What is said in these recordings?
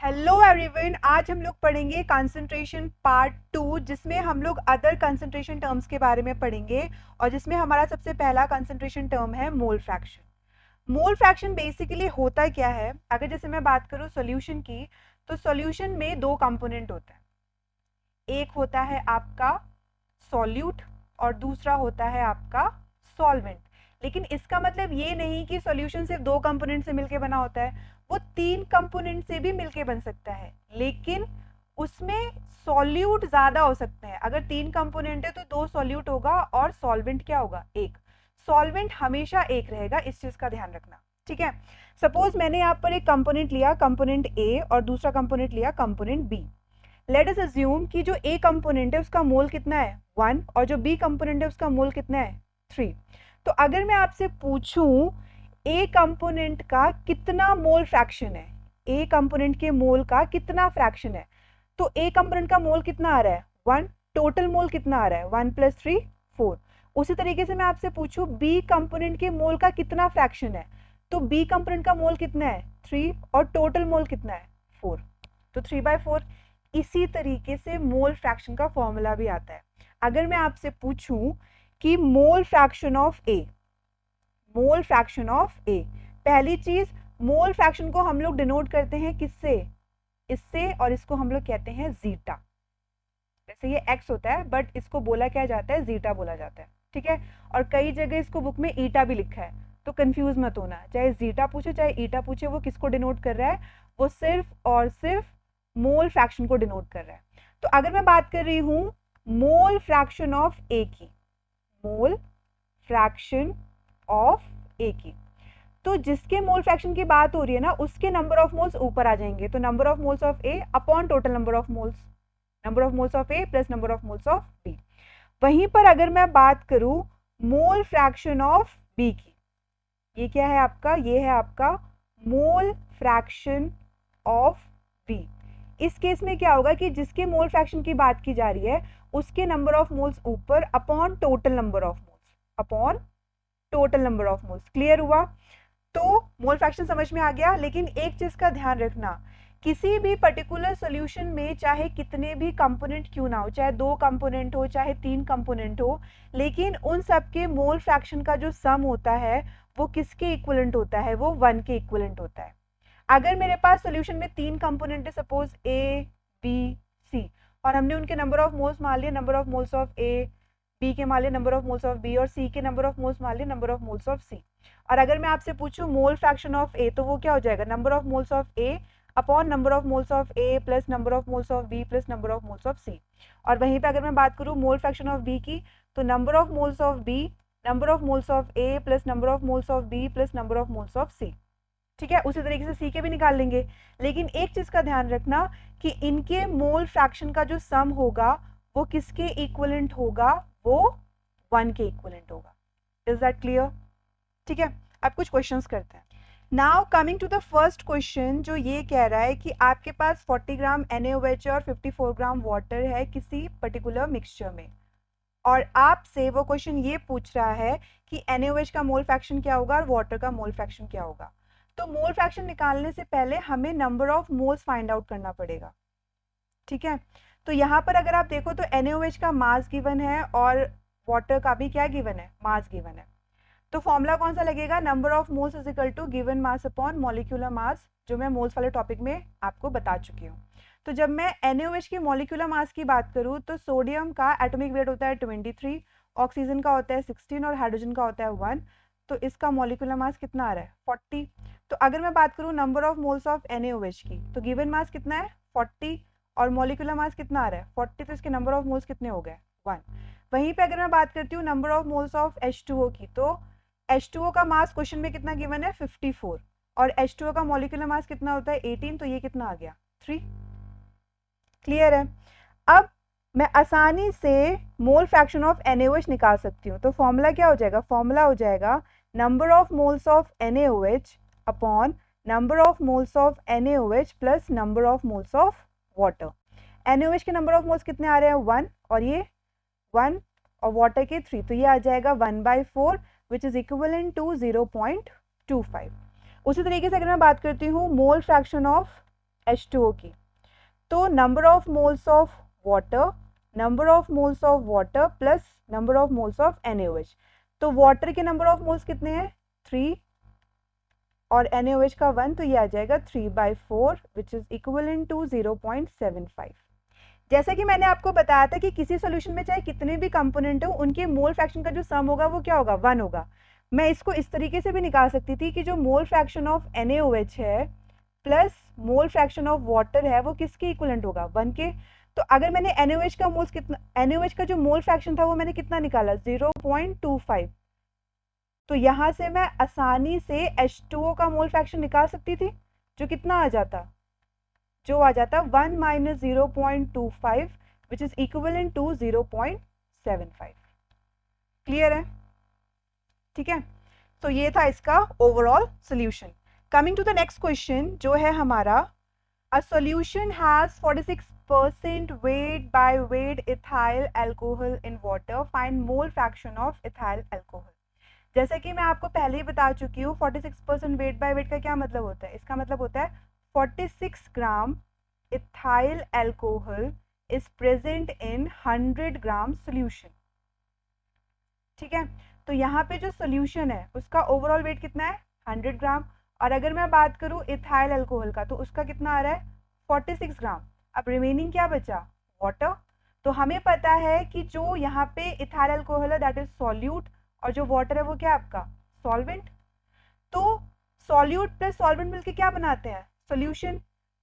Hello everyone, आज हम लोग पढ़ेंगे कंसंट्रेशन पार्ट 2, जिसमें हम लोग अदर कंसंट्रेशन टर्म्स के बारे में पढ़ेंगे और जिसमें हमारा सबसे पहला कंसंट्रेशन टर्म है mole fraction. Mole fraction basically होता क्या है? अगर जैसे मैं बात करूं सॉल्यूशन की, तो सॉल्यूशन में दो कंपोनेंट होते हैं। एक होता है आपका सॉल्यूट और दूसरा होता है आपका सॉल्वेंट। लेकिन इसका मतलब ये नहीं कि सॉल्यूशन सिर्फ दो कंपोनेंट से मिलकर बना होता है, वो तीन कंपोनेंट से भी मिलके बन सकता है, लेकिन उसमें सॉल्यूट ज्यादा हो सकते हैं। अगर तीन कंपोनेंट है तो दो सॉल्यूट होगा और सॉल्वेंट क्या होगा? एक। सॉल्वेंट हमेशा एक रहेगा, इस चीज का ध्यान रखना, ठीक है। सपोज मैंने यहाँ पर एक कंपोनेंट लिया, कंपोनेंट ए, और दूसरा कंपोनेंट लिया, component B. Let us assume कि जो ए कंपोनेंट है उसका मोल कितना है 1 और जो बी कंपोनेंट है उसका मोल कितना है 3। तो अगर मैं आपसे पूछूं ए कंपोनेंट का कितना मोल फ्रैक्शन है, ए कंपोनेंट के मोल का कितना फ्रैक्शन है, तो ए कंपोनेंट का मोल कितना आ रहा है 1, टोटल मोल कितना आ रहा है 1 + 3 4। उसी तरीके से मैं आपसे पूछूं बी कंपोनेंट के मोल का कितना फ्रैक्शन है, तो बी कंपोनेंट का मोल कितना है 3 और टोटल मोल कितना है 4, तो 3/4। इसी तरीके से मोल फ्रैक्शन का फॉर्मूला भी आता है। अगर मैं आपसे पूछूं कि mole fraction of A, mole fraction of A, पहली चीज मोल फ्रैक्शन को हम लोग डिनोट करते हैं किससे? इससे, और इसको हम लोग कहते हैं जीटा। जैसे ये एक्स होता है बट इसको बोला क्या जाता है? जीटा बोला जाता है, ठीक है। और कई जगह इसको बुक में ईटा भी लिखा है, तो कंफ्यूज मत होना, चाहे जीटा पूछे चाहे ईटा पूछे, वो किसको डिनोट कर रहा है? वो सिर्फ और सिर्फ मोल फ्रैक्शन को डिनोट कर रहा है। तो अगर मैं बात कर रही हूं मोल फ्रैक्शन ऑफ ए की, मोल फ्रैक्शन ऑफ ए की, तो जिसके मोल फ्रैक्शन की बात हो रही है ना, उसके नंबर ऑफ मोल्स ऊपर आ जाएंगे। तो number of moles of A upon total number of moles, number of moles of A plus number of moles of B. वहीं पर अगर मैं बात करूं मोल फ्रैक्शन ऑफ बी की, ये क्या है आपका? ये है आपका मोल फ्रैक्शन ऑफ बी। इस केस में क्या होगा कि जिसके मोल फ्रैक्शन की बात की जा रही है उसके नंबर ऑफ मोल्स ऊपर upon total number of moles, upon total number of moles. Clear हुआ? तो मोल फ्रैक्शन समझ में आ गया। लेकिन एक चीज का ध्यान रखना, किसी भी पर्टिकुलर सॉल्यूशन में चाहे कितने भी कंपोनेंट क्यों ना हो, चाहे दो कंपोनेंट हो चाहे तीन कंपोनेंट हो, लेकिन उन सबके मोल फ्रैक्शन का जो सम होता है वो किसके इक्विवेलेंट होता है? वो 1 के इक्विवेलेंट होता है। अगर मेरे पास सॉल्यूशन में तीन कंपोनेंट है, सपोज ए बी सी, और हमने उनके नंबर ऑफ मोल्स मान लिए number of moles of A, B के मान लिए number of moles of B, और सी के नंबर ऑफ मोल्स मान लिए number of moles of C. और अगर मैं आपसे पूछूं मोल फ्रैक्शन ऑफ ए, तो वो क्या हो जाएगा? Number of moles of A upon number of moles of A plus number of moles of B plus number of moles of C. और वहीं पे अगर मैं बात करूं मोल फ्रैक्शन ऑफ बी की, तो number of moles of B, number of moles of A plus number of moles of B plus number of moles of C, ठीक है। उसी तरीके से सी के भी निकाल लेंगे। लेकिन एक चीज का ध्यान रखना कि इनके मोल फ्रैक्शन का जो सम होगा वो किसके इक्विवेलेंट होगा? वो 1 के इक्विवेलेंट होगा। Is that clear? ठीक है, अब कुछ क्वेश्चंस करते हैं। Now coming to the first question, जो ये कह रहा है कि आपके पास 40 ग्राम NaOH और 54 ग्राम वाटर है किसी पर्टिकुलर मिक्सचर में, और आपसे वो क्वेश्चन ये पूछ रहा है कि NaOH का मोल फ्रैक्शन क्या होगा और वाटर का मोल फ्रैक्शन क्या होगा। तो मोल फ्रैक्शन निकालने से पहले हमें number of moles find out करना पड़ेगा, ठीक है। तो यहाँ पर अगर आप देखो तो NaOH का मास गिवन है और वाटर का भी क्या गिवन है? मास गिवन है। तो फॉर्मूला कौन सा लगेगा? Number of moles is equal to given mass upon molecular mass, जो मैं मोल्स वाले टॉपिक में आपको बता चुकी हूँ। तो जब मैं NaOH की मॉलिक्यूलर मास की बात करूँ तो सोडियम का एटॉमिक वेट होता है 23, ऑक्सीजन का होता है 16 और हाइड्रोजन का होता है 1। तो इसका मॉलिक्यूलर मास कितना आ रहा है? 40। तो अगर मैं बात करूँ number of moles of NaOH की, तो गिवन मास कितना है? 40, और मॉलिक्यूलर मास कितना आ रहा है? 40। तो इसके नंबर ऑफ मोल्स कितने हो गए? 1। वहीं पे अगर मैं बात करती हूँ number of moles of H2O की, तो H2O का मास क्वेश्चन में कितना गिवन है? 54, और H2O का मॉलिक्यूलर मास कितना होता है? 18। तो ये कितना आ गया? 3। क्लियर है? अब मैं आसानी से मोल फ्रैक्शन ऑफ NaOH निकाल सकती हूँ। तो फॉर्मूला क्या हो जाएगा? फॉर्मूला हो जाएगा number of moles of NaOH upon number of moles of NaOH plus number of moles of water. NaOH के नंबर ऑफ मोल्स कितने आ रहे हैं? 1, और ये 1, और वाटर के 3, तो ये आ जाएगा 1/4 विच इज इक्विवेलेंट टू 0.25। उसी तरीके से अगर मैं बात करती हूँ मोल फ्रैक्शन ऑफ H2O की। तो number of moles of water, number of moles of water plus number of moles of NaOH। तो वाटर के नंबर ऑफ मोल्स कितने हैं 3 और NaOH का 1, तो ये आ जाएगा 3/4 विच इज इक्वल टू 0.75। जैसा कि मैंने आपको बताया था कि किसी सोल्यूशन में चाहे कितने भी कंपोनेंट हो उनके मोल फ्रैक्शन का जो सम होगा वो क्या होगा 1 होगा। मैं इसको इस तरीके से भी निकाल सकती थी कि जो मोल फ्रैक्शन ऑफ NaOH है plus mole fraction of water है वो किसके इक्वलेंट होगा 1 के। तो अगर मैंने NaOH का मोल्स कितना, NaOH का जो मोल फ्रैक्शन था वो मैंने कितना निकाला 0.25, तो यहां से मैं आसानी से H2O का मोल फ्रैक्शन निकाल सकती थी जो कितना आ जाता, जो आ जाता 1 minus 0.25 which is equal to 0.75। Clear है? ठीक है, तो ये था इसका overall solution. Coming to the next question जो है हमारा, a solution has 46% weight by weight ethyl alcohol in water, find mole fraction of ethyl alcohol। जैसे कि मैं आपको पहले ही बता चुकी हूँ 46% वेट बाय वेट का क्या मतलब होता है, इसका मतलब होता है 46 gram ethyl alcohol is present in 100 gram solution. ठीक है, तो यहाँ पे जो सोल्यूशन है उसका ओवरऑल वेट कितना है 100 ग्राम, और अगर मैं बात करूँ इथाइल एल्कोहल का तो उसका कितना आ रहा है 46 ग्राम। अब रिमेनिंग क्या बचा वाटर। तो हमें पता है कि जो यहाँ पे इथाइल एल्कोहल है दैट इज सॉल्यूट और जो वाटर है वो क्या है आपका सॉल्वेंट। तो सॉल्यूट प्लस सॉल्वेंट मिलके क्या बनाते हैं सोल्यूशन।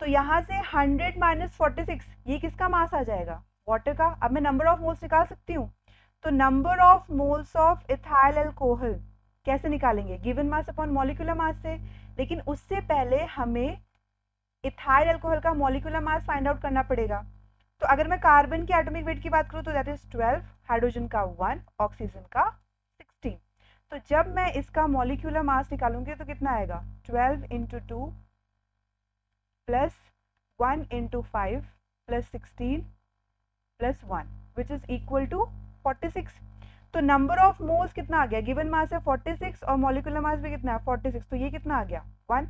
तो यहाँ से 100 माइनस 46 ये किसका मास आ जाएगा वाटर का। अब मैं नंबर ऑफ मोल्स निकाल सकती हूँ, तो number of moles of ethyl alcohol कैसे निकालेंगे गिवन मास अपॉन मॉलिक्यूलर मास से, लेकिन उससे पहले हमें इथाइल एल्कोहल का मॉलिक्यूलर मास फाइंड आउट करना पड़ेगा। तो अगर मैं कार्बन की एटॉमिक वेट की बात करूँ तो दैट इज 12, हाइड्रोजन का 1, ऑक्सीजन का 16। तो जब मैं इसका मॉलिक्यूलर मास निकालूंगी तो कितना आएगा 12 into 2 plus 1 into 5 plus 16 plus 1 which is equal to 46। तो नंबर ऑफ मोल्स कितना आ गया गिवन मास है 46 और मॉलिक्यूलर मास भी कितना है 46, तो ये कितना आ गया 1।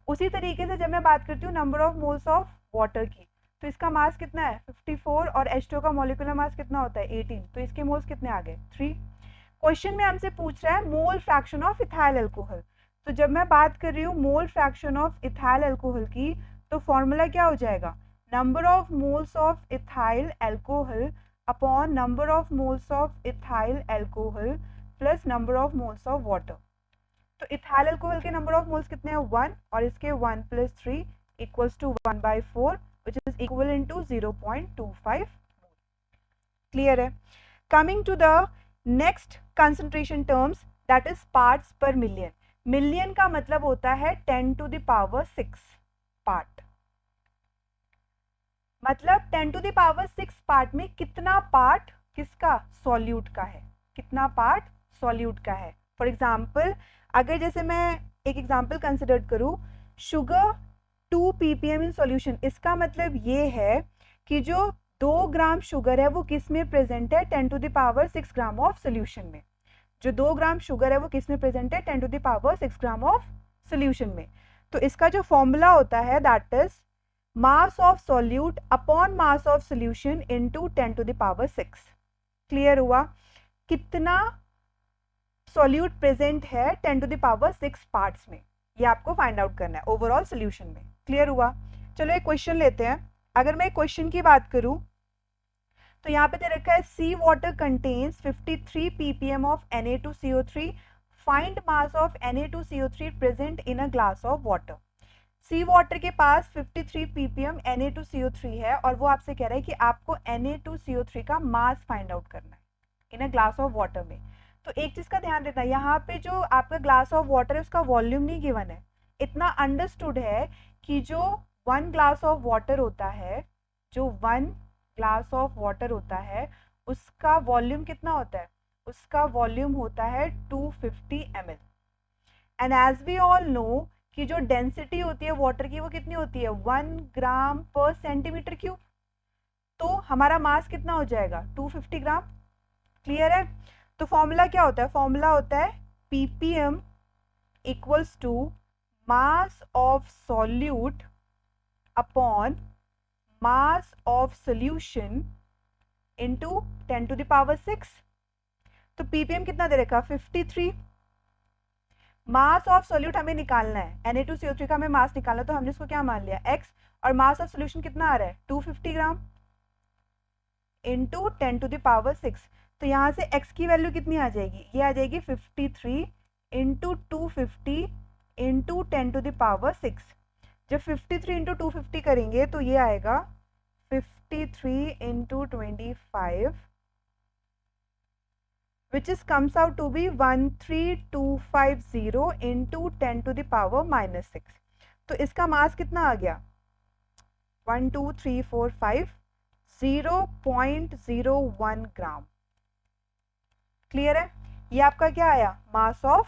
उसी तरीके से जब मैं बात करती हूँ number of moles of water की, तो इसका मास कितना है 54 और H2O का मॉलिक्यूलर मास कितना होता है 18, तो इसके मोल्स कितने आ गए 3। क्वेश्चन में हमसे पूछ रहा है mole fraction of ethyl alcohol. तो जब मैं बात कर रही हूँ mole fraction of ethyl alcohol की तो फॉर्मूला क्या हो जाएगा number of moles of ethyl alcohol upon number of moles of ethyl alcohol plus number of moles of water. तो इथाइल एल्कोहल के नंबर ऑफ मोल्स कितने हैं 1 और इसके 1 plus 3 equals to 1/4 which is equal to 0.25। Clear है? Coming to the next concentration terms that is parts per million. Million का मतलब होता है 10 to the power 6 पार्ट, मतलब 10 to the power 6 पार्ट में कितना पार्ट किसका सॉल्यूट का है, कितना पार्ट सॉल्यूट का है। फॉर एग्जाम्पल अगर जैसे मैं एक एग्जाम्पल कंसिडर करूं शुगर 2 ppm इन सॉल्यूशन, इसका मतलब ये है कि जो 2 ग्राम शुगर है वो किस में प्रेजेंट है 10 to the power 6 gram of solution में। जो 2 ग्राम शुगर है वो किस में प्रेजेंट है 10 to the power 6 gram of solution में। तो इसका जो फॉर्मूला होता है that is mass of solute upon mass of solution into 10 to the power 6। Clear हुआ? कितना सॉल्यूट प्रेजेंट है 10 to the power 6 पार्ट्स में, ये आपको फाइंड आउट करना है ओवरऑल सोल्यूशन में। क्लियर हुआ? चलो एक क्वेश्चन लेते हैं। अगर मैं क्वेश्चन की बात करूं तो यहाँ पे दे रखा है sea water contains 53 ppm of Na2CO3, find mass of Na2CO3 present in a glass of water. Sea water के पास 53 ppm Na2CO3 है और वो आपसे कह रहा है कि आपको Na2CO3 का मास फाइंड आउट करना है इन अ ग्लास ऑफ वाटर में। तो एक चीज का ध्यान रखना, यहाँ पे जो आपका ग्लास ऑफ वाटर है उसका वॉल्यूम नहीं गिवन है। इतना अंडरस्टूड है कि जो 1 ग्लास ऑफ वाटर होता है, जो 1 ग्लास ऑफ वाटर होता है उसका वॉल्यूम कितना होता है, उसका वॉल्यूम होता है 250 ml। And as we all know कि जो डेंसिटी होती है वाटर की वो कितनी होती है 1 ग्राम पर सेंटीमीटर क्यूब, तो हमारा मास कितना हो जाएगा 250 ग्राम। क्लियर है? तो फॉर्मूला क्या होता है, फॉर्मूला होता है ppm equals to mass of solute upon mass of solution into 10 to the power 6। तो ppm कितना दे रखा 53। मास ऑफ सोल्यूट हमें निकालना है, Na2CO3 का हमें मास निकालना है, तो हमने इसको क्या मान लिया x, और मास ऑफ सोल्यूशन कितना आ रहा है 250 gram into 10 to the power 6। तो यहाँ से x की वैल्यू कितनी आ जाएगी, ये आ जाएगी 53 into 250 into 10 to the power 6। जब 53 इंटू 250 करेंगे तो ये आएगा 53 into 25 which is comes out to be 13250 into 10 to the power minus 6। तो इसका मास कितना आ गया 12345 0.01 ग्राम। क्लियर है, ये आपका क्या आया मास ऑफ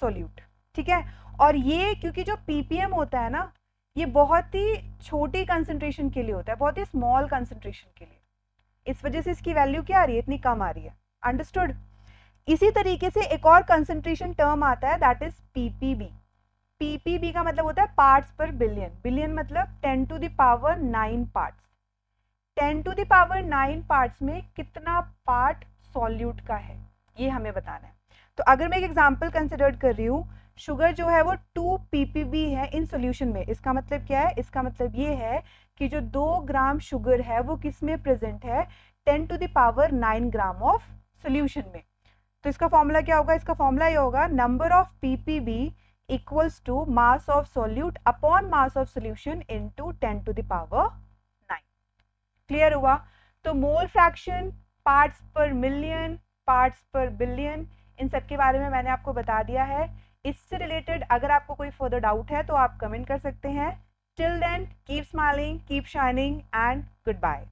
सोल्यूट। ठीक है, और ये क्योंकि जो ppm होता है ना, ये बहुत ही छोटी कंसंट्रेशन के लिए होता है, बहुत ही स्मॉल कंसंट्रेशन के लिए, इस वजह से इसकी वैल्यू क्या आ रही है, इतनी कम आ रही है। अंडरस्टूड। इसी तरीके से एक और कंसंट्रेशन टर्म आता है, दैट इज ppb। ppb का मतलब होता है पार्ट्स पर बिलियन, बिलियन मतलब 10 to the power 9 parts. 10 to the power 9 parts में कितना पार्ट सॉल्यूट का है, ये हमें बताना है। तो अगर मैं एक एग्जांपल कंसिडर कर रही हूँ, शुगर जो है वो 2 ppb है इन सॉल्यूशन में, इसका मतलब क्या है, इसका मतलब ये है कि जो 2 ग्राम शुगर है वो किस में प्रेजेंट है 10 to the power 9 gram of solution में। तो इसका फॉर्मूला क्या होगा, इसका फॉर्मूला ये होगा number of ppb equals to mass of solute upon mass of solution into 10 to the power 9। Clear हुआ। तो mole fraction, parts per million, parts per billion, इन सब के बारे में मैंने आपको बता दिया है। इससे रिलेटेड अगर आपको कोई फर्दर डाउट है तो आप कमेंट कर सकते हैं। Till then keep smiling, keep shining and good bye.